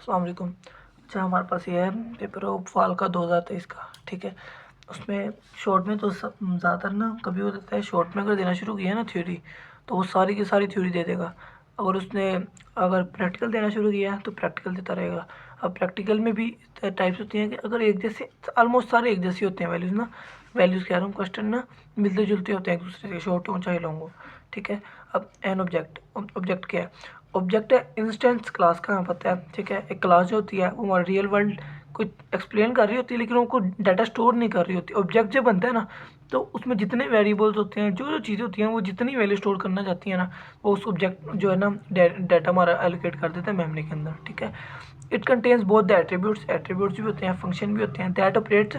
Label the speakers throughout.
Speaker 1: अस्सलाम वालेकुम। अच्छा, हमारे पास ये है पेपर ऑफ फाल का 2023 का, ठीक है। उसमें शॉर्ट में तो ज़्यादातर ना कभी हो जाता है, शॉर्ट में अगर देना शुरू किया ना थ्योरी, तो वो सारी की सारी थ्योरी दे देगा। अगर उसने अगर प्रैक्टिकल देना शुरू किया तो प्रैक्टिकल देता रहेगा। अब प्रैक्टिकल में भी टाइप्स होती हैं कि अगर एक जैसे ऑलमोस्ट सारे एक जैसे होते हैं वैल्यूज़ ना, वैल्यूज़ कह रहा हूँ, क्वेश्चन ना मिलते जुलते होते हैं एक दूसरे से, शॉर्ट हो चाहे लॉन्ग हो, ठीक है। अब एन ऑब्जेक्ट, ऑब्जेक्ट क्या है? ऑब्जेक्ट है इंस्टेंस क्लास का, हमें पता है, ठीक है। एक क्लास जो होती है वो हमारे रियल वर्ल्ड को एक्सप्लेन कर रही होती है, लेकिन उनको डाटा स्टोर नहीं कर रही होती। ऑब्जेक्ट जब बनता है ना, तो उसमें जितने वेरिएबल्स होते हैं, जो जो चीज़ें होती हैं, वो जितनी वैल्यू स्टोर करना चाहती है ना, वो उस ऑब्जेक्ट जो है ना डाटा हमारा एलोकेट कर देता है मेमोरी के अंदर, ठीक है। It contains both the attributes, attributes भी होते हैं, फंक्शन भी होते हैं, that operates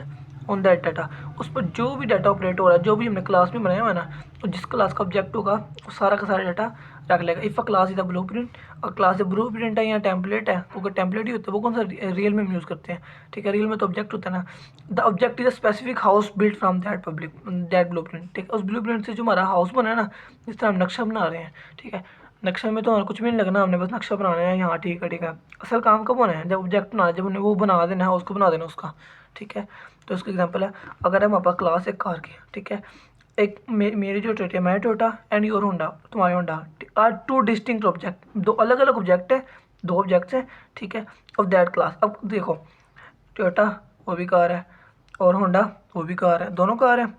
Speaker 1: on that data. उस पर जो भी डाटा ऑपरेट हो रहा है, जो भी हमने क्लास में बनाया हुआ है ना, तो जिस क्लास का ऑब्जेक्ट होगा वो सारा का सारा डाटा रख लेगा। If a class is a blue print, और क्लास जब ब्लू प्रिंट है या टेम्पलेट है, तो अगर टेम्पलेट ही होता है वो कौन सा रियल में हम यूज़ करते हैं, ठीक है। रियल में तो ऑब्जेक्ट होता है ना। The object is a specific house built from that public that blue print, ठीक है। उस ब्लू प्रिंट से जो हमारा हाउस बना है ना, जिस तरह हम नक्शा बना रहे हैं, ठीक है। नक्शे में तो हमें कुछ भी नहीं लगना, हमने बस नक्शा बनाना है यहाँ, ठीक है, ठीक है। असल काम कब होना है? जब ऑब्जेक्ट बनाना है, जब उन्हें वो बना देना है, उसको बना देना उसका, ठीक है। तो उसका एग्जांपल है, अगर हम आपका क्लास एक कार की, ठीक है। एक मेरी जो Toyota, my Toyota and your Honda, तुम्हारी Honda, are two distinct object, दो अलग अलग ऑब्जेक्ट है, दो ऑब्जेक्ट्स हैं, ठीक है, ऑफ दैट क्लास। अब देखो, टोयोटा वो भी कार है, और होंडा वो भी कार है, दोनों कार है,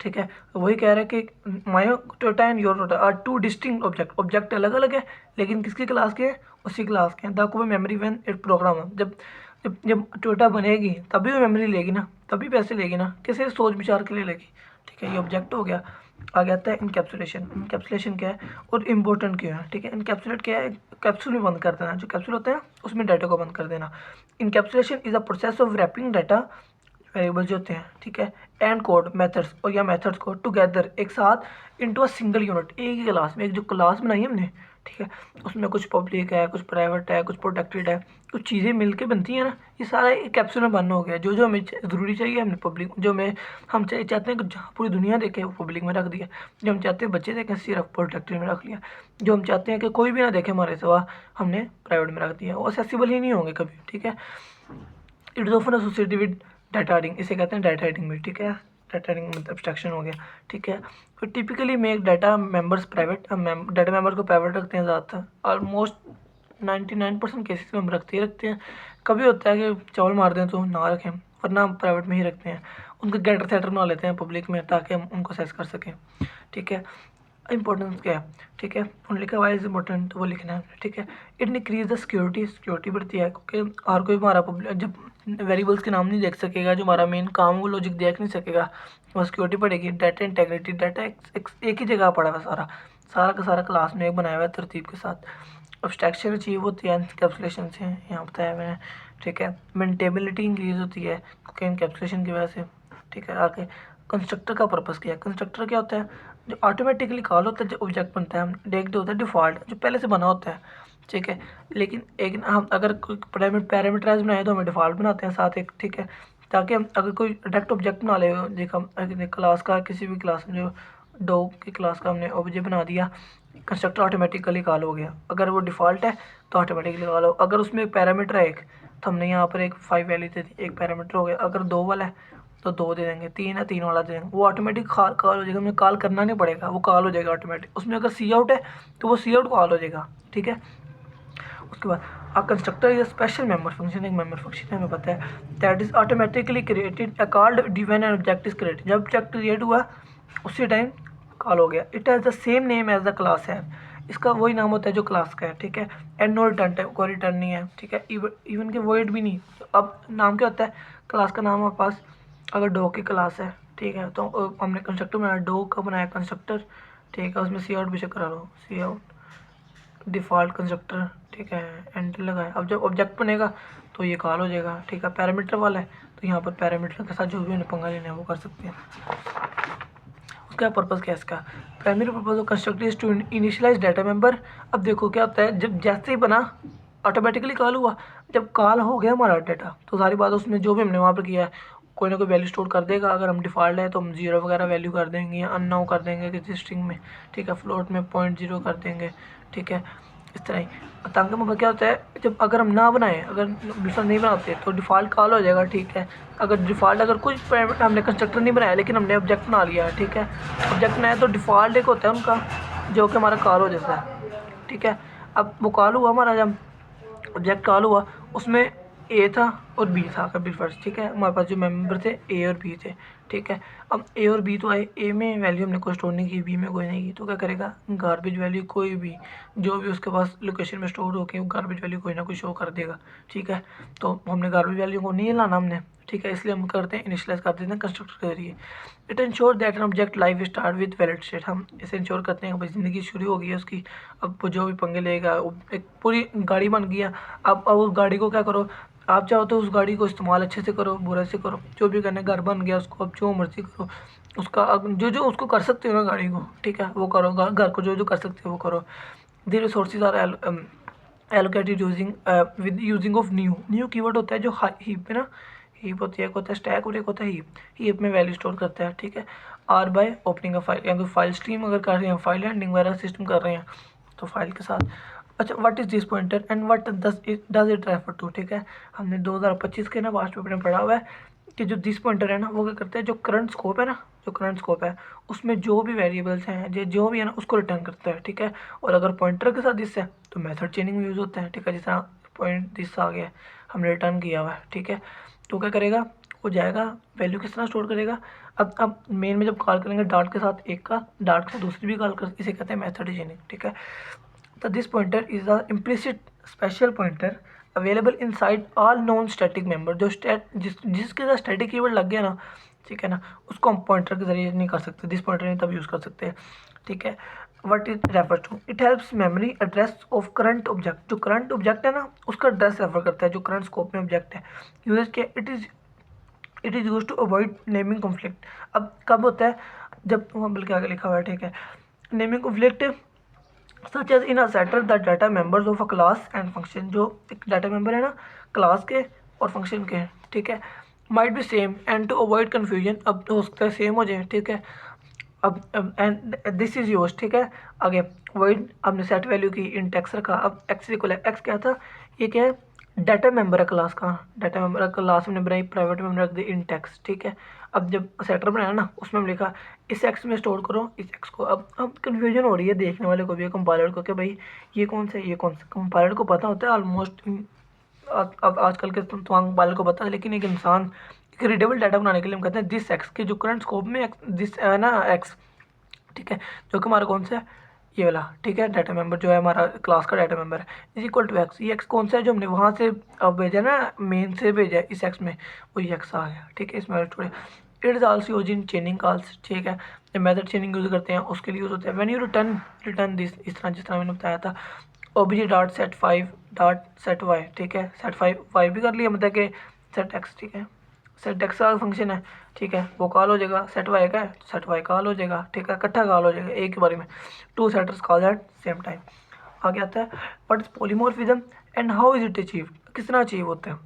Speaker 1: ठीक है। तो वही कह रहा है कि my Toyota and your Toyota are two distinct object, object अलग अलग है, लेकिन किसकी क्लास के हैं? उसी क्लास के हैं। द कोई मेमोरी वैन इट प्रोग्राम, जब जब जब टोयोटा बनेगी तभी वो मेमोरी लेगी ना, तभी पैसे लेगी ना, किसी सोच विचार के लिए लेगी, ठीक है। ये ऑब्जेक्ट हो गया। आगे आता है इनकैप्सुलेशन। इनकैप्सुलेशन क्या है और इम्पोर्टेंट क्यों है, ठीक है। इनकैप्सुलेट क्या है? कैप्सूल में बंद कर देना, जो कैप्सूल होता है उसमें डाटा को बंद कर देना। Encapsulation is a process of wrapping data, variable जो होते हैं, ठीक है, एंड कोड मेथड्स और या मेथड्स को टुगेदर एक साथ इनटू अ सिंगल यूनिट, एक ही क्लास में। एक जो क्लास बनाई है हमने, ठीक है, उसमें कुछ पब्लिक है, कुछ प्राइवेट है, कुछ प्रोटेक्टेड है, कुछ चीज़ें मिलके बनती हैं ना, ये सारा एक कैप्सूल में बनना हो गया। जो जो हमें ज़रूरी चाहिए हमने पब्लिक, जो हमें हम चाहते हैं कि जहाँ पूरी दुनिया देखे वो पब्लिक में रख दिया। जो हम चाहते हैं बच्चे देखें सिर्फ प्रोटेक्टेड में रख लिया। जो हम चाहते हैं कि कोई भी ना देखे हमारे सिवा, हमने प्राइवेट में रख दिया। वो एक्सेसिबल ही नहीं होंगे कभी, ठीक है। It is often associated with data hiding, इसे कहते हैं डाटा हाइडिंग में, ठीक है। डाटा हाइडिंग मतलब एब्स्ट्रैक्शन हो गया, ठीक है। तो typically make data members private, हम डाटा मेंबर को प्राइवेट रखते हैं ज़्यादातर, ऑलमोस्ट 99% केसेस में हम रखते ही रखते हैं। कभी होता है कि चावल मार दें तो ना रखें, वरना हम प्राइवेट में ही रखते हैं। उनके गेटर सेटर बना लेते हैं पब्लिक में, ताकि हम उनको असेस कर सकें, ठीक है। इंपॉर्टेंस क्या है, ठीक है, उन्होंने लिखा वाई इज इंपॉर्टेंट, तो वो लिखना है, ठीक है। It increase the security, security बढ़ती है, क्योंकि हर कोई हमारा पब्लिक जब वेरिएबल्स के नाम नहीं देख सकेगा, जो हमारा मेन काम है वो लॉजिक देख नहीं सकेगा, वो सिक्योरिटी बढ़ेगी। डाटा इंटेग्रिटी, डाटा एक ही जगह पड़ा हुआ सारा, सारा का सारा क्लास में एक बनाया हुआ है तरतीब के साथ। अब्स्ट्रैक्शन अचीव होती है इनकैप्सुलेशन से, यहाँ बताया मैंने, ठीक है। मेंटेबिलिटी इंक्रीज होती है क्योंकि इनकैप्सुलेशन की वजह से, ठीक है। आगे कंस्ट्रक्टर का पर्पस क्या है? कंस्ट्रक्टर क्या होता है? जो ऑटोमेटिकली कॉल होता है, जो ऑब्जेक्ट बनता है, हम जो होता है डिफ़ॉल्ट, जो पहले से बना होता है, ठीक है। लेकिन एक हम अगर कोई पैरामीटराइज बनाए तो हमें डिफ़ॉल्ट बनाते हैं साथ एक, ठीक है, ताकि हम अगर कोई डायरेक्ट ऑब्जेक्ट बना ले, देखो क्लास का, किसी भी क्लास में जो डॉग की क्लास का हमने ऑब्जेक्ट बना दिया, कंस्ट्रक्टर ऑटोमेटिकली कॉल हो गया। अगर वो डिफ़ॉल्ट है तो ऑटोमेटिकली कॉल हो। अगर उसमें एक पैरामीटर है एक, तो हमने यहाँ पर एक 5 वैल्यू दे दी, एक पैरामीटर हो गया। अगर 2 वाला है तो 2 दे देंगे, 3 है 3 वाला दे देंगे, वो ऑटोमेटिक कॉल हो जाएगा, हमें कॉल करना नहीं पड़ेगा, वो कॉल हो जाएगा ऑटोमेटिक। उसमें अगर सी आउट है तो वो सी आउट कॉल हो जाएगा, ठीक है। उसके बाद a constructor is a special member function, एक मेंबर फंक्शन है, हमें पता है, that is automatically created called divine and object is created. जब ऑब्जेक्ट क्रिएट हुआ उसी टाइम कॉल हो गया। It has the same name as the class है, इसका वही नाम होता है जो क्लास का है, ठीक है। एंड नो रिटर्न टाइप, कोई रिटर्न नहीं है, ठीक है। इवन के वर्ड भी नहीं। अब नाम क्या होता है? क्लास का नाम हमारे पास, अगर डॉग की क्लास है, ठीक है, तो हमने कंस्ट्रक्टर बनाया, डॉग का बनाया कंस्ट्रक्टर, ठीक है। उसमें सी आउट भी चेक करा लो, सी आउट डिफ़ॉल्ट कंस्ट्रक्टर, ठीक है, एंटर लगाए। अब जब ऑब्जेक्ट बनेगा तो ये कॉल हो जाएगा, ठीक है। पैरामीटर वाला है तो यहाँ पर पैरामीटर के साथ जो भी उन्हें पंगा लेना है वो कर सकते हैं। उसका पर्पज़ क्या है इसका? Primary purpose of constructor is to initialize data member. अब देखो क्या होता है, जब जैसे ही बना ऑटोमेटिकली कॉल हुआ, जब कॉल हो गया हमारा डाटा तो सारी बात उसमें जो भी हमने वहाँ पर किया है कोई ना कोई वैल्यू स्टोर कर देगा। अगर हम डिफ़ॉल्ट है तो हम 0 वगैरह वैल्यू कर देंगे या अननाउ कर देंगे किसी स्ट्रिंग में, ठीक है। फ्लोट में 0.0 कर देंगे, ठीक है। इस तरह ही तांगे में क्या होता है, जब अगर हम ना बनाएं, अगर दूसरा नहीं बनाते तो डिफ़ॉल्ट कॉल हो जाएगा, ठीक है। अगर डिफ़ॉल्ट अगर कुछ पैरामीटर हमने कंस्ट्रक्टर नहीं बनाया लेकिन हमने ऑब्जेक्ट बना लिया है, ठीक है, ऑब्जेक्ट बनाया तो डिफ़ॉल्ट एक होता है उनका जो कि हमारा कॉल हो जाता है, ठीक है। अब वो कॉल हुआ हमारा, जब ऑब्जेक्ट कॉल हुआ उसमें ए था और बी था कभी फर्स्ट, ठीक है। हमारे पास जो मेंबर थे ए और बी थे, ठीक है। अब ए और बी तो आए, ए में वैल्यू हमने कोई स्टोर नहीं की, बी में कोई नहीं की, तो क्या करेगा, गार्बेज वैल्यू कोई भी जो भी उसके पास लोकेशन में स्टोर होके वो गार्बेज वैल्यू कोई ना कोई शो कर देगा, ठीक है। तो हमने गार्बेज वैल्यू को नहीं लाना हमने, ठीक है, इसलिए हम करते हैं इनिशियलाइज कर देते हैं कंस्ट्रक्टर के जरिए। It ensure that an object life start with valid state, हम इसे इंश्योर करते हैं कि भाई ज़िंदगी शुरू हो गई है उसकी, अब वो जो भी पंगे लेगा वो एक पूरी गाड़ी बन गया। अब उस गाड़ी को क्या करो, आप चाहो तो उस गाड़ी को इस्तेमाल अच्छे से करो, बुरे से करो, जो भी करना, घर बन गया उसको अब जो मर्ज़ी करो, उसका जो जो उसको कर सकते हो ना गाड़ी को, ठीक है, वो करो, घर को जो जो कर सकते हो वो करो। The resources are allocated using with using of new keyword होता है जो हीप में ना, हीप होती है, एक होता है स्टैक और एक होता है हीप। हीप में वैल्यू स्टोर करता है, ठीक है। Or by opening a file, या फिर फाइल स्ट्रीम अगर कर रहे हैं, फाइल हैंडलिंग वगैरह सिस्टम कर रहे हैं तो फाइल के साथ। अच्छा, what is this pointer and what does it refer to, ठीक है। हमने 2025 के ना पास्ट पेपर में पढ़ा हुआ है कि जो दिस पॉइंटर है ना वो क्या करता है, जो करंट स्कोप है ना, जो करंट स्कोप है उसमें जो भी वेरिएबल्स हैं जो भी है ना उसको रिटर्न करता है, ठीक है। और अगर पॉइंटर के साथ दिस है तो मेथड चेनिंग में यूज़ होता है, ठीक है। जिस तरह पॉइंट दिस आ गया, हमने रिटर्न किया हुआ है, ठीक है, तो क्या करेगा, वो जाएगा वैल्यू किस तरह स्टोर करेगा। अब मेन में जब कॉल करेंगे डार्ट के साथ एक का, डार्ट के साथ दूसरी भी कॉल कर, इसे कहते हैं मेथड चेनिंग, ठीक है। तो this pointer is a implicit special pointer available inside all non static member, जो जिसके साथ स्टैटिक कीवर्ड लग गया ना, ठीक है ना, उसको हम पॉइंटर के जरिए नहीं कर सकते, दिस पॉइंटर नहीं तब यूज़ कर सकते हैं, ठीक है। What it refer to, it helps memory address of current object, जो करंट ऑब्जेक्ट है ना उसका एड्रेस रेफर करता है, जो करंट स्कोप में ऑब्जेक्ट है। यूज के it is use to avoid naming conflict. अब कब होता है, जब वहाँ बल्कि आगे लिखा हुआ है, ठीक है, naming conflict such as in a setter the data members of a class and function, जो एक डाटा मेंबर है ना क्लास के और फंक्शन के, ठीक है, might be same and to avoid confusion, अब हो सकता है सेम हो जाए, ठीक है। अब एंड दिस इज यूज, ठीक है। आगे वॉइड, आपने सेट वैल्यू की इन टेक्स रखा, अब एक्स इक्वल है, एक्स क्या था, ये क्या है, डाटा मेंबर है क्लास का, डाटा मेंबर क्लास हमने बनाई, प्राइवेट में हमने रख दी इन टेक्स, ठीक है। अब जब सेटर बनाया ना उसमें हमने लिखा इस एक्स में स्टोर करो इस एक्स को। अब कन्फ्यूजन हो रही है देखने वाले को भी, कंपाइलर को, कि भाई ये कौन सा है ये कौन सा, कंपाइलर को पता होता है ऑलमोस्ट, अब आजकल के कंपाइलर को पता है, लेकिन एक इंसान एक रीडेबल डाटा बनाने के लिए हम कहते हैं दिस एक्स के, जो करंट स्कोप में दिस है ना एक्स, ठीक है, जो कि हमारा कौन सा है, ये वाला, ठीक है, डाटा मेंबर जो है हमारा क्लास का डाटा मेंबर है, इज इक्वल टू एक्स। ये एक्स कौन सा है जो हमने वहाँ से अब भेजा ना, मेन से भेजा इस एक्स में, वो ये एक्स आ गया, ठीक है। इसमें थोड़े it is also use in चेनिंग calls, ठीक है, जब मेथड चेनिंग यूज़ करते हैं उसके लिए यूज़ होता है। व्हेन यू रिटर्न दिस, इस तरह जिस तरह मैंने बताया था, OBJ dot set 5 dot set Y, ठीक है, सेट 5 वाई भी कर लिया, मतलब कि सेट एक्स, ठीक है, सेट एक्स का फंक्शन है, ठीक है, वो कॉल हो जाएगा, सेट वाई का है तो सेट वाई कॉल हो जाएगा, ठीक है, इकट्ठा कॉल हो जाएगा एक ही बारे में, two setters call at same time. आगे आता है what is polymorphism and how is it achieve, किस तरह अचीव होता है।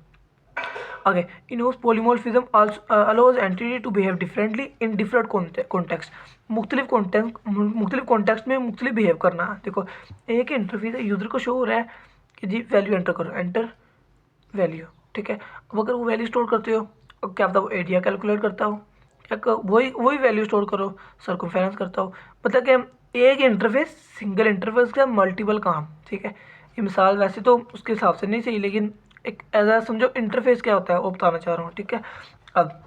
Speaker 1: आगे in polymorphism allows entity to behave differently in different context, मुख्तलिफ कॉन्टेक्स्ट में मुख्तलिफ बिहेव करना है। देखो एक इंटरफेस है, यूज़र को शो हो रहा है कि जी वैल्यू एंटर करो, एंटर वैल्यू, ठीक है। अब अगर वो वैल्यू स्टोर करते हो, अब क्या पता वो एरिया कैलकुलेट करता हो, या वही वही वैल्यू स्टोर करो, सर्कमफेरेंस करता हो, मतलब कि एक इंटरफेस, सिंगल इंटरफेस का मल्टीपल काम, ठीक है। ये मिसाल वैसे तो उसके हिसाब से नहीं सही, लेकिन एक ऐसा समझो इंटरफेस क्या होता है वो बताना चाह रहा हूँ, ठीक है। अब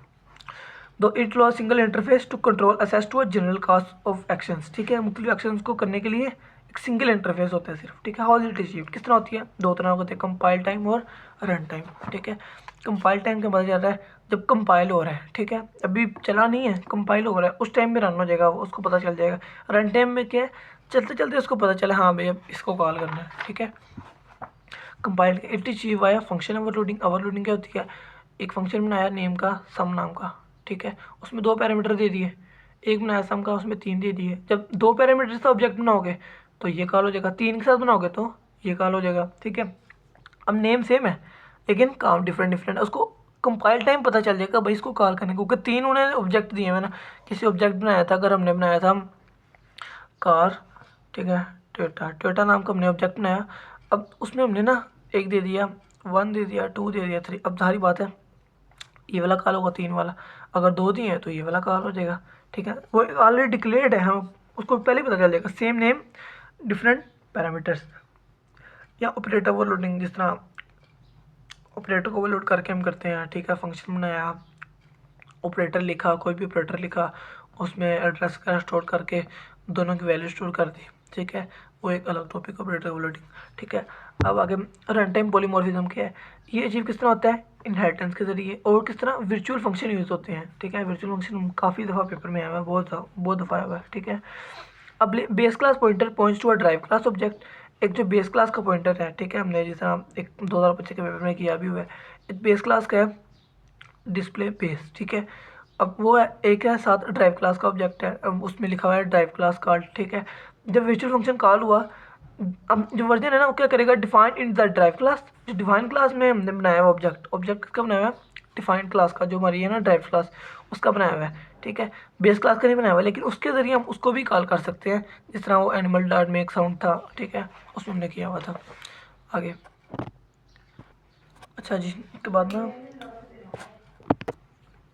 Speaker 1: दो it law single interface to control access to a general cast of actions, ठीक है, मुख्तलिफ एक्शंस को करने के लिए एक सिंगल इंटरफेस होता है सिर्फ, ठीक है। हाउ इज इट अचीव्ड, किस तरह होती है, दो तरह होते हैं, कंपाइल टाइम और रन टाइम, ठीक है। कंपाइल टाइम का मतलब जाता है जब कंपाइल हो रहा है, ठीक है, अभी चला नहीं है, कंपाइल हो रहा है, उस टाइम में रन हो जाएगा, वो उसको पता चल जाएगा। रन टाइम में क्या है, चलते चलते उसको पता चला हाँ भैया इसको कॉल करना है, ठीक है। Compile it achieve via function overloading, overloading क्या होती है, एक फंक्शन बनाया नेम का, सम नाम का, ठीक है, उसमें दो पैरामीटर दे दिए, एक बनाया सम का उसमें तीन दे दिए। जब दो पैरामीटर से ऑब्जेक्ट बनाओगे तो ये कॉल हो जाएगा, तीन के साथ बनाओगे तो ये कॉल हो जाएगा, ठीक है। अब नेम सेम है लेकिन काम डिफरेंट डिफरेंट है, उसको कंपाइल टाइम पता चल जाएगा भाई इसको कॉल करने को, क्योंकि तीन उन्हें ऑब्जेक्ट दिए हुए ना, किसी ऑब्जेक्ट बनाया था, अगर हमने बनाया था कार, ठीक है, टोयोटा, टोयोटा नाम का हमने ऑब्जेक्ट बनाया। अब उसमें हमने ना एक दे दिया, 1 दे दिया, 2 दे दिया, 3। अब सारी बात है ये वाला कॉल होगा 3 वाला, अगर 2 दिए हैं तो ये वाला कॉल हो जाएगा। ठीक है, वो ऑलरेडी डिक्लेयर्ड है, हम उसको पहले ही पता चल जाएगा। सेम नेम डिफरेंट पैरामीटर्स, या ऑपरेटर ओवरलोडिंग, जिस तरह ऑपरेटर को ओवरलोड करके हम करते हैं। ठीक है, फंक्शन बनाया, ऑपरेटर लिखा, कोई भी ऑपरेटर लिखा, उसमें एड्रेस का स्टोर करके दोनों की वैल्यू स्टोर कर दी। ठीक है, वो एक अलग टॉपिक, ऑपरेटर ओवरलोडिंग। ठीक है, अब आगे रन टाइम पॉलीमॉर्फिज्म क्या है, ये अचीव किस तरह होता है, इनहेरिटेंस के जरिए, और किस तरह वर्चुअल फंक्शन यूज़ होते हैं। ठीक है, वर्चुअल फंक्शन काफ़ी दफ़ा पेपर में आया हुआ है, बहुत दफ़ा आया हुआ है। ठीक है, अब base class pointer points to a derived class object, एक जो बेस क्लास का पॉइंटर है। ठीक है, हमने जिस तरह एक 2025 के पेपर में किया भी हुआ है, एक बेस क्लास का है डिस्प्ले बेस। ठीक है, अब वो है एक है साथ ड्राइव क्लास का ऑब्जेक्ट है, अब उसमें लिखा हुआ है ड्राइव क्लास कॉल। ठीक है, जब वर्चुअल फंक्शन कॉल हुआ, अब जो वर्जन है ना वो क्या करेगा, define in the drive class. जो डिफाइन क्लास में हमने बनाया हुआ ऑब्जेक्ट किसका बनाया हुआ है, डिफाइंड क्लास का, जो हमारी है ना ड्राइव क्लास, उसका बनाया हुआ है। ठीक है, बेस क्लास का नहीं बनाया हुआ, लेकिन उसके ज़रिए हम उसको भी कॉल कर सकते हैं, जिस तरह वो एनिमल डॉट में एक साउंड था। ठीक है, उसमें हमने किया हुआ था। आगे अच्छा जी, इसके बाद ना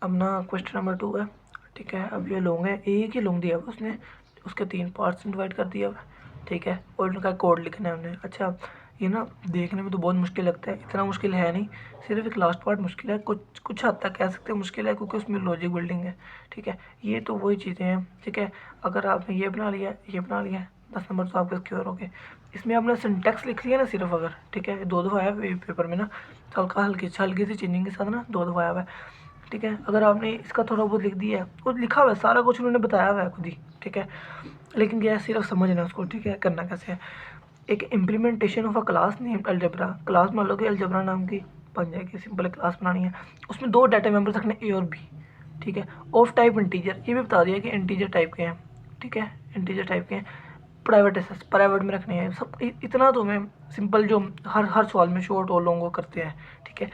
Speaker 1: अब ना क्वेश्चन नंबर 2 है। ठीक है, अब ये लॉन्ग है, एक ही लॉन्ग दिया हुआ उसने, उसके 3 पार्ट्स में डिवाइड कर दिया हुआ है। ठीक है, और उनका कोड लिखना है हमने। अच्छा, ये ना देखने में तो बहुत मुश्किल लगता है, इतना मुश्किल है नहीं, सिर्फ एक लास्ट पार्ट मुश्किल है, कुछ हद तक कह सकते हैं मुश्किल है, क्योंकि उसमें लॉजिक बिल्डिंग है। ठीक है, ये तो वही चीज़ें हैं। ठीक है, अगर आपने ये बना लिया, ये बना लिया, 10 नंबर तो आपके क्योर हो गए। इसमें आपने सिंटेक्स लिख लिया ना सिर्फ, अगर ठीक है, 2 दफ़ा आया पेपर में ना, हल्की सी चेंजिंग के साथ ना 2 दफ़ा आया हुआ है। ठीक है, अगर आपने इसका थोड़ा बहुत लिख दिया है, वो लिखा हुआ है, सारा कुछ उन्होंने बताया हुआ है खुद ही। ठीक है, लेकिन क्या है, सिर्फ समझना उसको। ठीक है, करना कैसे है, एक implementation of a class named algebra, class मान लो कि अलजेब्रा नाम की बन जाएगी, सिंपल क्लास बनानी है, उसमें 2 डाटा मेंबर रखने ए और बी। ठीक है, ऑफ टाइप इंटीजर, ये भी बता दिया कि इंटीजर टाइप के हैं। ठीक है, इंटीजर टाइप के हैं, प्राइवेट एसेस प्राइवेट में रखने हैं, सब इतना तो मैं सिंपल जो हर सवाल में शॉर्ट और लॉन्ग करते हैं। ठीक है,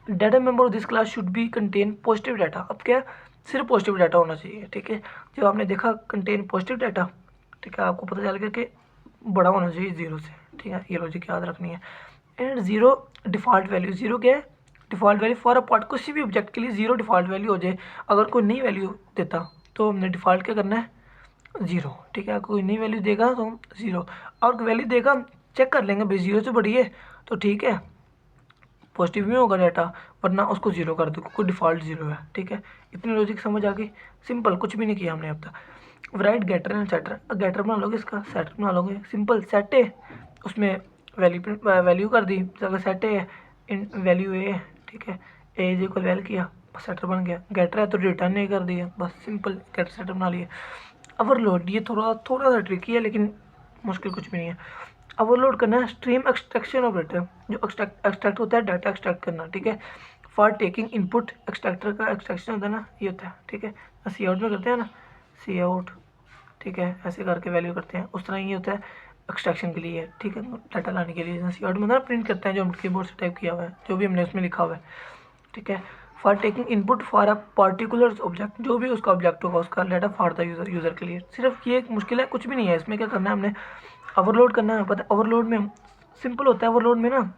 Speaker 1: data member of this class should be contain positive data, अब क्या सिर्फ पॉजिटिव डाटा होना चाहिए। ठीक है, जब आपने देखा कंटेन पॉजिटिव डाटा, ठीक है, आपको पता चल गया कि बड़ा होना चाहिए 0 से। ठीक है, ये लॉजिक याद रखनी है। एंड 0 डिफ़ॉल्ट वैल्यू, 0 क्या है, default value for a part, किसी भी ऑब्जेक्ट के लिए 0 डिफ़ॉल्ट वैल्यू हो जाए। अगर कोई नई वैल्यू देता तो हमने डिफ़ॉल्ट क्या करना है, 0। ठीक है, कोई नई वैल्यू देगा तो हम 0, और वैल्यू देगा चेक कर लेंगे भाई 0 से बड़ी है तो ठीक है, पॉजिटिव में होगा डाटा, वरना उसको 0 कर दो क्योंकि डिफ़ॉल्ट 0 है। ठीक है, इतनी लॉजिक समझ आ गई, सिंपल, कुछ भी नहीं किया हमने अब तक। Right getter and setter, getter बना लोगे, इसका सेटर बना लोगे, सिंपल सेट है, उसमें वैल्यू कर दी, अगर सेट है इन वैल्यू ए है। ठीक है, ए इज इक्वल वैल किया, सेटर बन गया। गेटर है तो रिटर्न नहीं कर दिया, बस सिंपल गेटर सेटर बना लिए। ओवरलोड, ये थोड़ा सा ट्रिकी है, लेकिन मुश्किल कुछ भी नहीं है। ओवरलोड करना है स्ट्रीम एक्सट्रैक्शन ऑपरेटर, जो एक्सट्रैक्ट होता है, डाटा एक्सट्रैक्ट करना। ठीक है, फॉर टेकिंग इनपुट, एक्सट्रैक्टर का एक्सट्रैक्शन होता है ना, ये होता है। ठीक है, सी आउट में करते हैं ना, सी आउट। ठीक है, ऐसे करके वैल्यू करते हैं, उस तरह ये होता है एक्सट्रैक्शन के लिए। ठीक है, डाटा लाने के लिए सी आउट में होता है ना, प्रिंट करते हैं, जो हम कीबोर्ड से टाइप किया हुआ है, जो भी हमने उसमें लिखा हुआ है। ठीक है, for taking input for a particular object, जो भी उसका ऑब्जेक्ट होगा उसका डाटा फॉर द यूज़र के लिए। सिर्फ ये एक मुश्किल है, कुछ भी नहीं है इसमें। क्या करना है हमने, ओवरलोड करना है। पता है ओवरलोड में सिंपल होता है, ओवरलोड में ना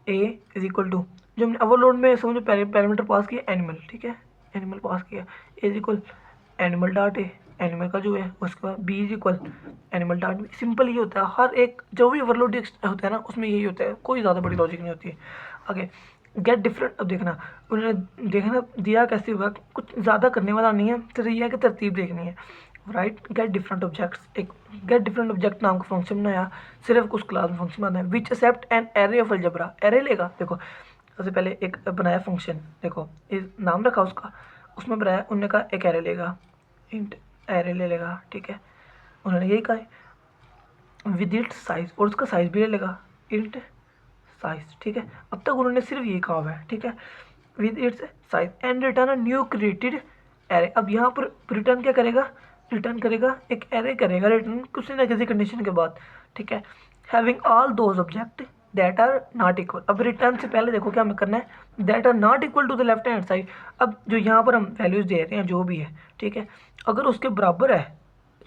Speaker 1: ए इज इक्वल टू, जो हमने ओवरलोड में समझो पैरामीटर पास किया एनिमल। ठीक है, एनिमल पास किया, A is equal animal dot A, animal का जो है, उसके बाद B is equal animal dot B. Simple ये होता है, हर एक जो भी ओवरलोड होता है ना उसमें यही होता है, कोई ज़्यादा बड़ी लॉजिक नहीं होती है। आगे गेट डिफरेंट, अब देखना उन्होंने देखना दिया कैसे होगा, कुछ ज़्यादा करने वाला नहीं है, तो ये है कि तरतीब देखनी है। राइट गेट डिफरेंट ऑब्जेक्ट्स, एक गेट डिफरेंट ऑब्जेक्ट नाम का फंक्शन बनाया, सिर्फ उस क्लास में फंक्शन बनाया, which accept an array of algebra, array लेगा। देखो सबसे पहले एक बनाया फंक्शन, देखो इस नाम रखा उसका, उसमें बनाया, उन्होंने कहा एक एरे लेगा, इंट एरे ले लेगा। ठीक है, उन्होंने यही कहा विद इट्स साइज, और उसका साइज भी ले लेगा, इंट साइज। ठीक है, अब तक उन्होंने सिर्फ ये कहा हुआ है। ठीक है, with its size and return a new created array. अब यहाँ पर रिटर्न क्या करेगा, रिटर्न करेगा एक एरे करेगा रिटर्न किसी ना किसी कंडीशन के बाद। ठीक है, having all those object that are not equal. अब रिटर्न से पहले देखो क्या हमें करना है, that are not equal to the left hand side. अब जो यहाँ पर हम वैल्यूज़ दे रहे हैं जो भी है, ठीक है, अगर उसके बराबर है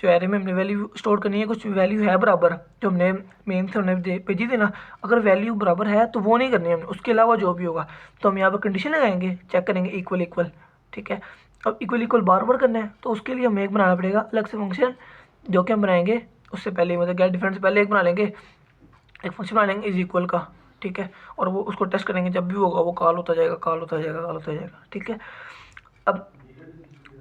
Speaker 1: जो एरे में हमने वैल्यू स्टोर करनी है, कुछ वैल्यू है बराबर जो हमने मेन से हमने भेजी थी ना, अगर वैल्यू बराबर है तो वो नहीं करनी है हमने, उसके अलावा जो भी होगा तो हम यहाँ पर कंडीशन लगाएंगे, चेक करेंगे इक्वल इक्वल, ठीक है। अब इक्वल इक्वल बार बार करना है तो उसके लिए हमें एक बनाना पड़ेगा अलग से फंक्शन, जो कि हम बनाएंगे उससे पहले, मतलब गेट डिफरेंस से पहले एक बना लेंगे, एक फंक्शन बना लेंगे इज इक्वल का, ठीक है। और वो उसको टेस्ट करेंगे, जब भी होगा वो कॉल होता जाएगा, कॉल होता जाएगा, कॉल होता जाएगा, ठीक है। अब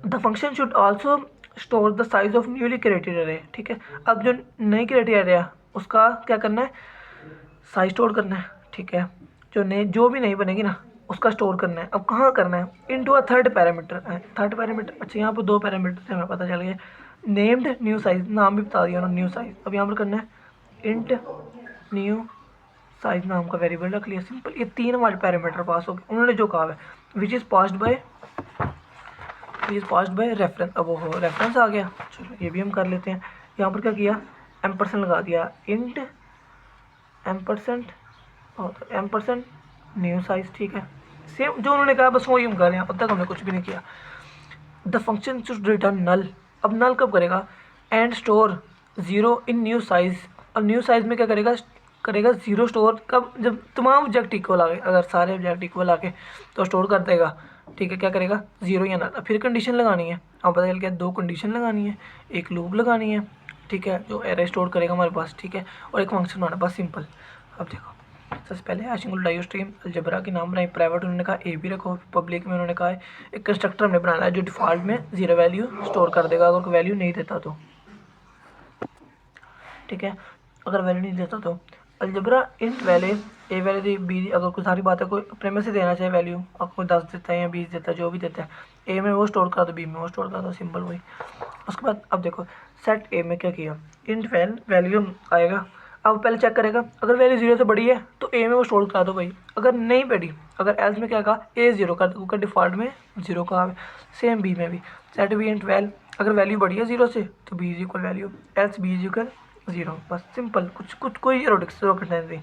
Speaker 1: the function should also store the size of newly created अरे, ठीक है। अब जो नई क्रिएटेड अरे है उसका क्या करना है, साइज स्टोर करना है, ठीक है। जो भी नहीं बनेगी ना उसका स्टोर करना है। अब कहाँ करना है, इनटू अ थर्ड पैरामीटर है, थर्ड पैरामीटर, अच्छा यहाँ पर दो पैरामीटर से हमें पता चल गया, नेम्ड न्यू साइज, नाम भी बता दिया उन्होंने न्यू साइज। अब यहाँ पर करना है इंट न्यू साइज नाम का वेरिएबल रख लिया, सिंपल। ये तीन हमारे पैरामीटर पास हो गए, उन्होंने जो कहा है विच इज़ पास्ड बाय रेफरेंस। अब वो रेफरेंस आ गया, चलो ये भी हम कर लेते हैं। यहाँ पर क्या किया, एम% लगा दिया, इंट एम% और एम% न्यू साइज, ठीक है। सेम जो उन्होंने कहा बस वही हम कर रहे हैं, अब तक हमने कुछ भी नहीं किया। द फंक्शन शुड रिटर्न नल। अब नल कब करेगा, and store 0 in new size. अब न्यू साइज में क्या करेगा, करेगा 0 स्टोर कब, जब तमाम ऑब्जेक्ट इक्वल आ गए, अगर सारे ऑब्जेक्ट इक्वल आके तो स्टोर कर देगा, ठीक है। क्या करेगा 0 या नल। फिर कंडीशन लगानी है, अब पता चल गया दो कंडीशन लगानी है, एक लूप लगानी है, ठीक है, जो एरे स्टोर करेगा हमारे पास, ठीक है, और एक फंक्शन बनाना, बस सिंपल। अब देखो सबसे पहले हैशिंग डायोस्ट्रीम अलजेब्रा की नाम बनाई, प्राइवेट उन्होंने कहा ए भी रखो, पब्लिक में उन्होंने कहा है एक कंस्ट्रक्टर हमने बनाना है जो डिफ़ॉल्ट में 0 वैल्यू स्टोर कर देगा अगर कोई वैल्यू नहीं देता तो, ठीक है। अगर वैल्यू नहीं देता तो अलजेब्रा इंट वैल्यू ए वैल्यू दी बी, अगर कोई सारी बात है कोई अपने में से देना चाहिए वैल्यू, अब कोई 10 देता है या 20 देता है, जो भी देता है, ए में वो स्टोर कर दो, बी में वो स्टोर कर दो, सिंपल वही। उसके बाद अब देखो सेट ए में क्या किया, इंट वैल्यू आएगा। अब पहले चेक करेगा अगर वैल्यू 0 से बड़ी है तो ए में वो स्टोर करा दो भाई, अगर नहीं बढ़ी, अगर एल्स में क्या कहा ए 0 कर दो, क्योंकि डिफ़ॉल्ट में 0 का है। सेम बी में भी सेट बी इंट अगर वैल्यू बढ़ी है 0 से तो B is equal value, else B is equal 0, बस सिंपल। कुछ कोई रॉकेट नहीं,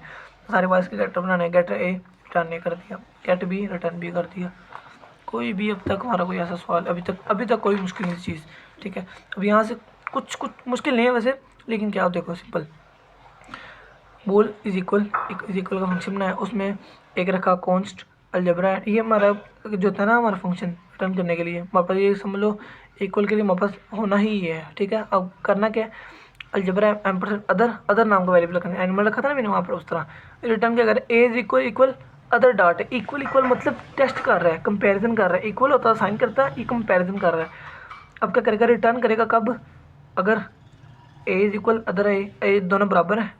Speaker 1: सारे बार इसके गेटर बनाने, गेटर ए रिटर्न नहीं कर दिया, गेट बी रिटर्न बी कर दिया। कोई भी अब तक हमारा कोई ऐसा सवाल अभी तक कोई मुश्किल नहीं चीज़, ठीक है। अब यहाँ से कुछ मुश्किल नहीं है वैसे, लेकिन क्या आप देखो सिंपल, बोल इज इक्वल का फंक्शन बनाया, उसमें एक रखा कॉन्स्ट अलजेब्रा है, ये हमारा जो था ना हमारा फंक्शन रिटर्न करने के लिए, हमारे पास ये समझ लो इक्वल के लिए हमारे पास होना ही ये है, ठीक है। अब करना क्या है, अलजेब्रा एम% अदर नाम का वेरिएबल रखना है, एनिमल रखा था ना मैंने वहाँ पर, उस तरह रिटर्न क्या करें, ए इज इक्वल अदर डॉट है, इक्वल मतलब टेस्ट कर रहा है, कंपेरिजन कर रहा है, इक्वल होता है साइन करता है, ये कंपेरिजन कर रहा है। अब क्या करेगा, रिटर्न करेगा कब, अगर A is equal other A दोनों बराबर है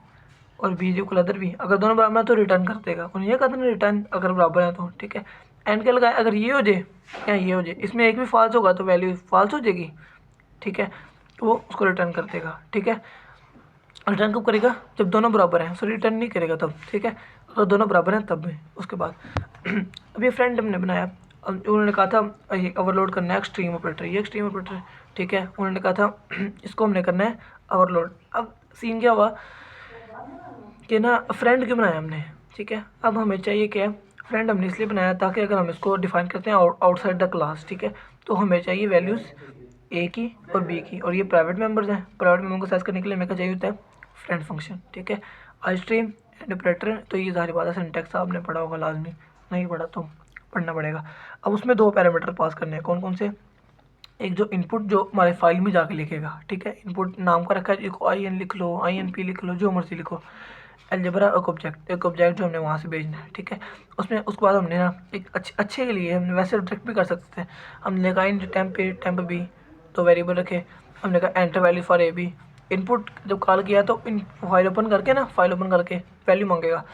Speaker 1: और B is equal other B, अगर दोनों बराबर है तो रिटर्न कर देगा, और ये कहते हैं रिटर्न अगर बराबर है तो, ठीक है। एंड क्या लगाए, अगर ये हो जाए या ये हो जाए, इसमें एक भी फॉल्स होगा तो वैल्यू फॉल्स हो जाएगी, ठीक है, तो वो उसको रिटर्न कर देगा, ठीक है। रिटर्न कब करेगा, जब दोनों बराबर हैं, सो रिटर्न नहीं करेगा तब, ठीक है, अगर दोनों बराबर हैं तब भी। उसके बाद अब ये फ्रेंड हमने बनाया, अब उन्होंने कहा था ये ओवरलोड करना है एक्सट्रीम ऑपरेटर, ये एक्सट्रीम ऑपरेटर, ठीक है, उन्होंने कहा था इसको हमने करना है ओवरलोड। अब सीन क्या हुआ कि ना फ्रेंड क्यों बनाया हमने, ठीक है। अब हमें चाहिए क्या, फ्रेंड हमने इसलिए बनाया ताकि अगर हम इसको डिफाइन करते हैं आउटसाइड द क्लास, ठीक है, तो हमें चाहिए वैल्यूज़ ए की और बी की, और ये प्राइवेट मेंबर्स हैं, प्राइवेट मेंबर को साइज करने के लिए हमें क्या चाहिए होता है, फ्रेंड फंक्शन, ठीक है। आई स्ट्रीम एंड ऑपरेटर, तो ये सारी बात है, सिंटैक्स आपने पढ़ा होगा लाजमी, नहीं पढ़ा तो पढ़ना पड़ेगा। अब उसमें दो पैरामीटर पास करने हैं, कौन कौन से, एक जो इनपुट जो हमारे फाइल में जाके लिखेगा, ठीक है, इनपुट नाम का रखा है, IN लिख लो, INP लिख लो, जो मर्जी लिखो, अलजेब्रा एक ऑब्जेक्ट जो हमने वहाँ से भेजना है, ठीक है। उसमें उसके बाद हमने ना एक अच्छे के लिए हमने वैसे रिजेक्ट भी कर सकते थे, हमने कहा इन टेम्प बी, तो वेरिएबल रखे, हमने कहा enter value for A B, input जब कॉल किया तो इन फाइल ओपन करके वैल्यू मांगेगा,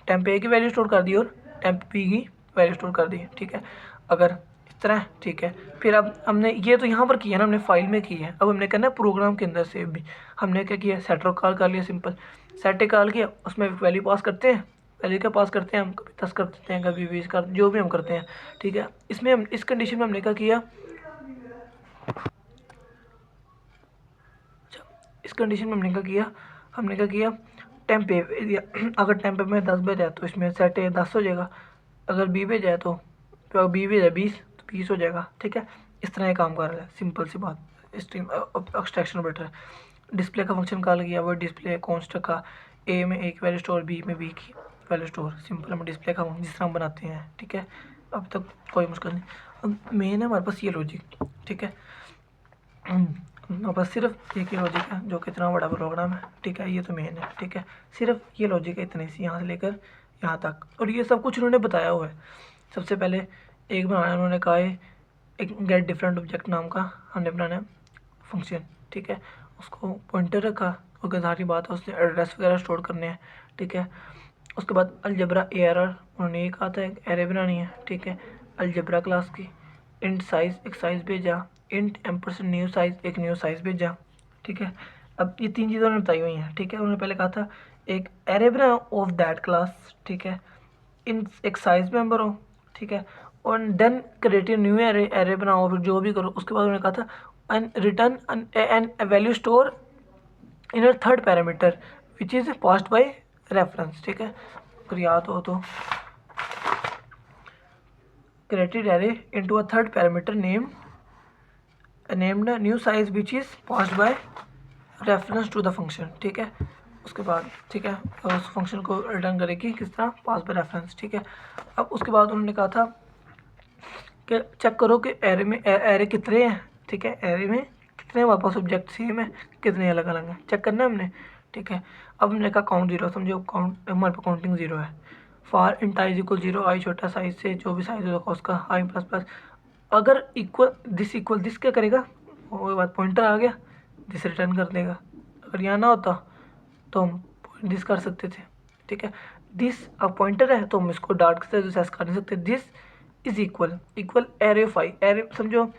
Speaker 1: टेम्प ए की वैल्यू स्टोर कर दी और टेम्प बी की वैल्यू स्टोर कर दी, ठीक है, अगर इस तरह, ठीक है। फिर अब हमने ये तो यहाँ पर किया ना, हमने फाइल में की है, अब हमने करना है प्रोग्राम के अंदर से भी, हमने क्या किया, सेटर कॉल कर लिया, सिंपल सेट कॉल किया, उसमें वैल्यू पास करते हैं, वैल्यू क्या पास करते हैं हम, कभी 10 कर देते हैं, कभी 20 कर, जो भी हम करते हैं, ठीक है। इसमें हम इस कंडीशन में हमने क्या किया, इस कंडीशन में हमने क्या किया, टेम्प ए दिया, अगर टेम्प में 10 भेजा है तो इसमें सेट ए 10 हो जाएगा, अगर बी भेजा है तो बी भेजा 20 तो 20 हो जाएगा, ठीक है। इस तरह ये काम कर रहा है, सिंपल सी बात, स्ट्रीम एक्सट्रैक्शन ऑपरेटर। डिस्प्ले का फंक्शन कॉल किया, वो डिस्प्ले कॉन्स्ट का ए में एक वैल्यू स्टोर, बी में बी की वैल्यू स्टोर। सिंपल हम डिस्प्ले का जिस तरह हम बनाते हैं, ठीक है। अब तक कोई मुश्किल नहीं। अब मेन है हमारे पास ये लॉजिक, ठीक है। बस सिर्फ एक ही लॉजिक है जो कितना बड़ा प्रोग्राम है, ठीक है। ये तो मेन है, ठीक है। सिर्फ ये लॉजिक है इतनी सी, यहाँ से लेकर यहाँ तक, और ये सब कुछ उन्होंने बताया हुआ है। सबसे पहले एक बनाना उन्होंने कहा है, एक गेट डिफरेंट ऑब्जेक्ट नाम का हमने बनाना फंक्शन, ठीक है। उसको पॉइंटर रखा, और सारी बात है उसने एड्रेस वगैरह स्टोर करने हैं, ठीक है। उसके बाद अलजबरा एरर उन्होंने ये कहा था, एक एरे बनानी है, ठीक है। अलजबरा क्लास की इंट साइज़ एक साइज़ भेजा, इंट एम्परसेंड न्यू साइज़ एक न्यू साइज़ भेजा, ठीक है। अब ये तीन चीज़ें उन्होंने बताई हुई हैं, ठीक है। उन्होंने पहले कहा था एक एरे बना ऑफ दैट क्लास, ठीक है। इन एक साइज़ मेंबर हो, ठीक है। और then create new array, array बनाओ, फिर जो भी करो। उसके बाद उन्होंने कहा था and return an value store in a third parameter which is passed by reference, ठीक है। अगर याद हो तो created array into a third parameter named new size which is passed by reference to the function, ठीक है। उसके बाद, ठीक है, उस फंक्शन को रिटर्न करेगी किस तरह, पास बाय रेफरेंस, ठीक है। अब उसके बाद उन्होंने कहा था कि चेक करो कि एरे में एरे कितने हैं, ठीक है। एरे में कितने हमारे पास ऑब्जेक्ट सेम है, कितने अलग अलग हैं, चेक करना है हमने, ठीक है। अब हमने कहा काउंट जीरो, समझो काउंट हमारे पास काउंटिंग जीरो है। For int I equal zero, I छोटा साइज से जो भी साइज होगा उसका आई प्लस प्लस, अगर इक्वल दिस क्या करेगा, वो बात पॉइंटर आ गया, दिस रिटर्न कर देगा। अगर यहाँ ना होता तो हम दिस कर सकते थे, ठीक है। दिस अब पॉइंटर है तो हम इसको डार्क से एक्सेस कर नहीं सकते। This is equal array of I, array समझो।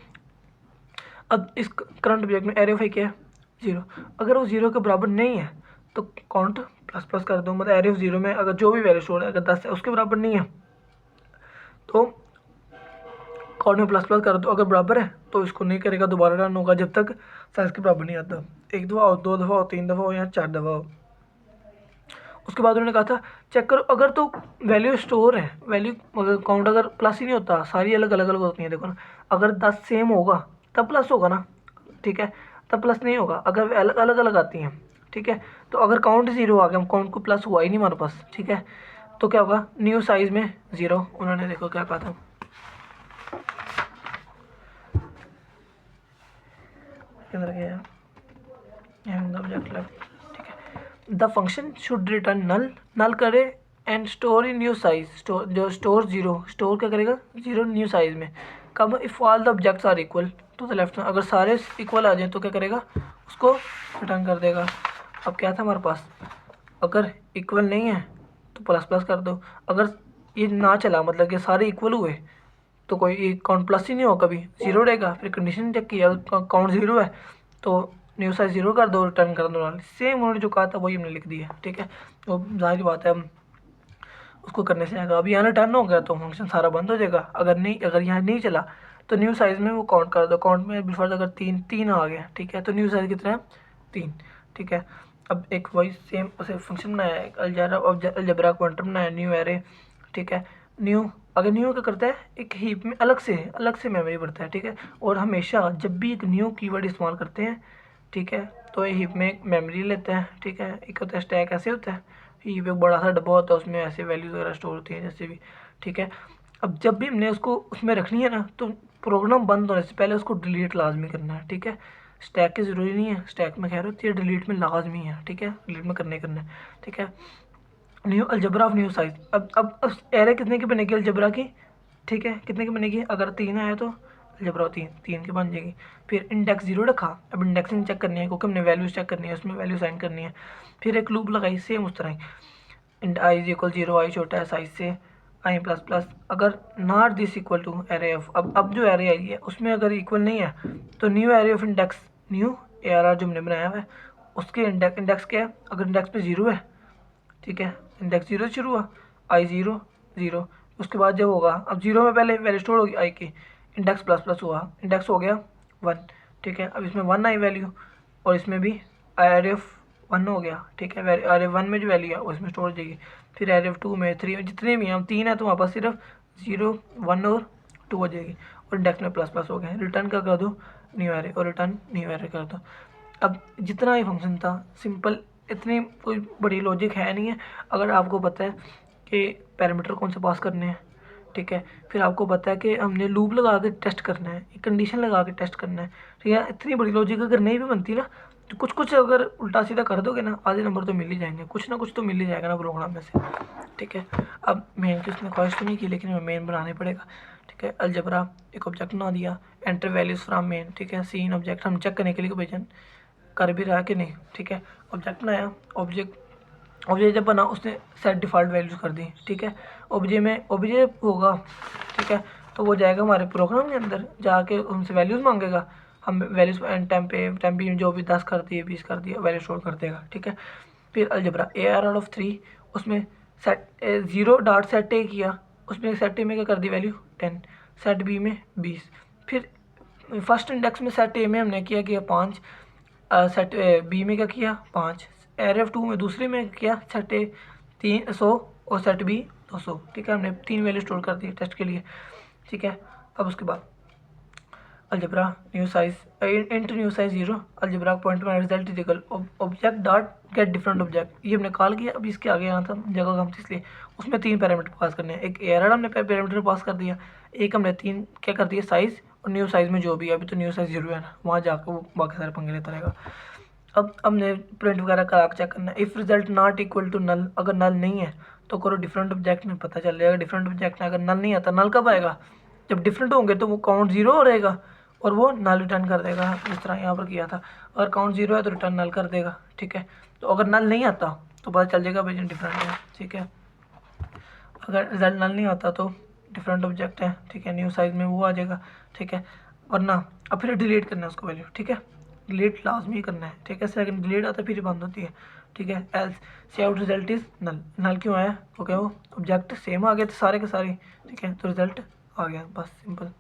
Speaker 1: अब इस करंट ऑब्जेक्ट में एरे ऑफ आई क्या है, जीरो। अगर वो जीरो के बराबर नहीं है तो काउंट प्लस प्लस कर दो, मतलब एरे ऑफ जीरो में अगर जो भी वैल्यू स्टोर है अगर 10 है उसके बराबर नहीं है तो काउंट में प्लस प्लस कर दो। अगर बराबर है तो इसको नहीं करेगा, दोबारा रन होगा जब तक साइज के बराबर नहीं आता। एक दफ़ा हो, दो दफ़ा हो, तीन दफ़ा हो या चार दफ़ा हो। उसके बाद उन्होंने कहा था चेक करो अगर तो वैल्यू स्टोर है, वैल्यू अगर काउंट अगर प्लस ही नहीं होता, सारी अलग अलग अलग होती हैं, देखो ना। अगर 10 सेम होगा तब प्लस होगा ना, ठीक है, तब प्लस नहीं होगा अगर अलग अलग अलग आती हैं, ठीक है। तो अगर काउंट ज़ीरो आ गया, हम काउंट को प्लस हुआ ही नहीं हमारे पास, ठीक है, तो क्या होगा, न्यू साइज़ में ज़ीरो। उन्होंने देखो क्या कहा था, अंदर गया ऑब्जेक्ट लेफ्ट, ठीक है। The function should return null, null करे and store in new size, जो स्टोर जीरो, स्टोर क्या करेगा, जीरो न्यू साइज में। कब, if all the objects are equal to the left, अगर सारे इक्वल आ जाए तो क्या करेगा, उसको रिटर्न कर देगा। अब क्या था हमारे पास, अगर इक्वल नहीं है तो प्लस प्लस कर दो। अगर ये ना चला, मतलब कि सारे इक्वल हुए तो कोई काउंट प्लस ही नहीं होगा, कभी जीरो रहेगा। फिर कंडीशन चेक किया, काउंट जीरो है तो न्यू साइज जीरो कर दो, रिटर्न कर दो। सेम उन्होंने जो कहा था वही हमने लिख दिया, ठीक है। तो जाहिर बात है हम उसको करने से आएगा। अभी यहाँ रिटर्न हो गया तो फंक्शन सारा बंद हो जाएगा। अगर नहीं, अगर यहाँ नहीं चला तो न्यू साइज़ में वो काउंट कर दो। काउंट में बिफोर अगर तीन आ गया, ठीक है, तो न्यू साइज़ कितना है, 3, ठीक है। अब एक वही सेम उसे फंक्शन बनाया है, अलजबरा क्वांटम बनाया, न्यू एरे, ठीक है। न्यू, अगर न्यू क्या करता है, एक हीप में अलग से मेमोरी भरता है, ठीक है। और हमेशा जब भी एक न्यू कीवर्ड इस्तेमाल करते हैं, ठीक है, तो ये हीप में एक मेमोरी लेता है, ठीक है। एक होता है स्टैक, ऐसे होता है, हीप एक बड़ा सा डब्बा होता है, उसमें ऐसे वैल्यूज़ वगैरह स्टोर होती हैं जैसे भी, ठीक है। अब जब भी हमने उसको उसमें रखनी है ना, तो प्रोग्राम बंद होने से पहले उसको डिलीट लाजमी करना है, ठीक है। स्टैक की ज़रूरी नहीं है, स्टैक में खैर होती है, डिलीट में लाजमी है, ठीक है, डिलीट में करना है, ठीक है। New algebra of new size, अब एरे कितने की बनेगी अलजबरा की, ठीक है, कितने की बनेगी, अगर 3 आया तो अलजबरा 3 की बन जाएगी। फिर इंडेक्स 0 रखा, अब इंडेक्सिंग चेक करनी है क्योंकि हमने वैल्यूज चेक करनी है, उसमें वैल्यू साइन करनी है। फिर एक लूप लगाई सेम उस तरह, int I is equal 0, I छोटा है साइज से, आई प्लस प्लस, अगर not this equal to array of, अब जो एरे आई है उसमें अगर इक्वल नहीं है तो new array of index, new A R R जो हमने बनाया हुआ है उसके इंडेक्स क्या है, अगर इंडेक्स पे 0 है, ठीक है, इंडेक्स 0 से शुरू हुआ, आई 0 उसके बाद जब होगा, अब 0 में पहले वैल्यू स्टोर होगी आई की, इंडेक्स प्लस प्लस हुआ, इंडेक्स हो गया 1, ठीक है। अब इसमें 1 आई वैल्यू और इसमें भी एरे ऑफ 1 हो गया, ठीक है। एरे 1 में जो वैल्यू है उसमें स्टोर हो जाएगी। फिर एरे ऑफ 2 में, 3 में, जितने भी हैं, हम 3 है तो वहाँ पर सिर्फ 0, 1 और 2 हो जाएगी, और इंडेक्स में प्लस प्लस हो गया। रिटर्न क्या कर दो, न्यू एरे और रिटर्न न्यू एरे कर दो। अब जितना ही फंक्शन था सिंपल, इतनी कोई बड़ी लॉजिक है नहीं है। अगर आपको पता है कि पैरामीटर कौन से पास करने हैं, ठीक है, फिर आपको पता है कि हमने लूप लगा के टेस्ट करना है, कंडीशन लगा के टेस्ट करना है, ठीक है, इतनी बड़ी लॉजिक अगर नहीं भी बनती ना, तो कुछ कुछ अगर उल्टा सीधा कर दोगे ना, आधे नंबर तो मिल ही जाएंगे, कुछ ना कुछ तो मिल ही जाएगा ना प्रोग्राम में से, ठीक है। अब मेन की उसने ख्वाहिश तो नहीं की, लेकिन हमें मेन बनाना पड़ेगा, ठीक है। अलजबरा एक ऑब्जेक्ट बना दिया, एंटर वैल्यूज़ फ्रॉम मेन, ठीक है। सीन ऑब्जेक्ट हम चेक करने के लिए भेजन कर भी रहा है कि नहीं, ठीक है। ऑब्जेक्ट बनाया, ऑब्जेक्ट जब बना उसने सेट डिफ़ॉल्ट वैल्यूज़ कर दी, ठीक है। ऑब्जे होगा, ठीक है, तो वो जाएगा हमारे प्रोग्राम के अंदर, जाके उनसे वैल्यूज़ मांगेगा, हम वैल्यूज़ टाइम पे जो भी 10 कर दिए 20 कर दिए वैल्यू स्टोर कर देगा, ठीक है। फिर अलजबरा AR/3 उसमें सेट 0 डॉट सेट ए किया, उसमें सेट ए में क्या कर दी वैल्यू 10, सेट बी में 20। फिर फर्स्ट इंडेक्स में सेट ए में हमने किया 5, सेट बी में क्या किया 5, ARF2 में दूसरे में किया सेट ए 300 और सेट बी 200, ठीक है। हमने 3 वैल्यू स्टोर कर दी टेस्ट के लिए, ठीक है। अब उसके बाद algebra new size int new size 0, algebra point में result is equal object dot get different object, ये हमने कॉल किया। अब इसके आगे आना था जगह कम थी, इसलिए उसमें 3 पैरामीटर पास करने हैं। एक एरर हमने पैरामीटर पास कर दिया, एक हमने 3 क्या कर दिया साइज़, और न्यू साइज़ में जो भी है, अभी तो न्यू साइज़ 0 है ना, वहाँ जाकर वो बाकी सारे पंगे लेता रहेगा। अब हमने प्रिंट वगैरह करा के चेक करना है। If result not equal to null, अगर नल नहीं है तो करो डिफरेंट ऑब्जेक्ट में, पता चल जाएगा डिफरेंट ऑब्जेक्ट में। अगर नल नहीं आता, नल कब आएगा जब डिफरेंट होंगे, तो वो काउंट 0 हो रहेगा और वो नल रिटर्न कर देगा, जिस तरह यहाँ पर किया था। अगर काउंट 0 है तो रिटर्न नल कर देगा, ठीक है। तो अगर नल नहीं आता तो पता चल जाएगा भाई डिफरेंट है, ठीक है। अगर रिजल्ट नल नहीं आता तो डिफरेंट ऑब्जेक्ट है, ठीक है, न्यू साइज़ में वो आ जाएगा, ठीक है। वरना अब फिर डिलीट करना है उसको वैल्यू, ठीक है, डिलीट लाजमी करना है, ठीक है। सेकंड डिलीट आता है फिर बंद होती है, ठीक है। Else C out result is null, null क्यों आया, ओके, वो ऑब्जेक्ट सेम आ गए थे सारे के सारे, ठीक है, तो रिजल्ट आ गया, बस सिंपल।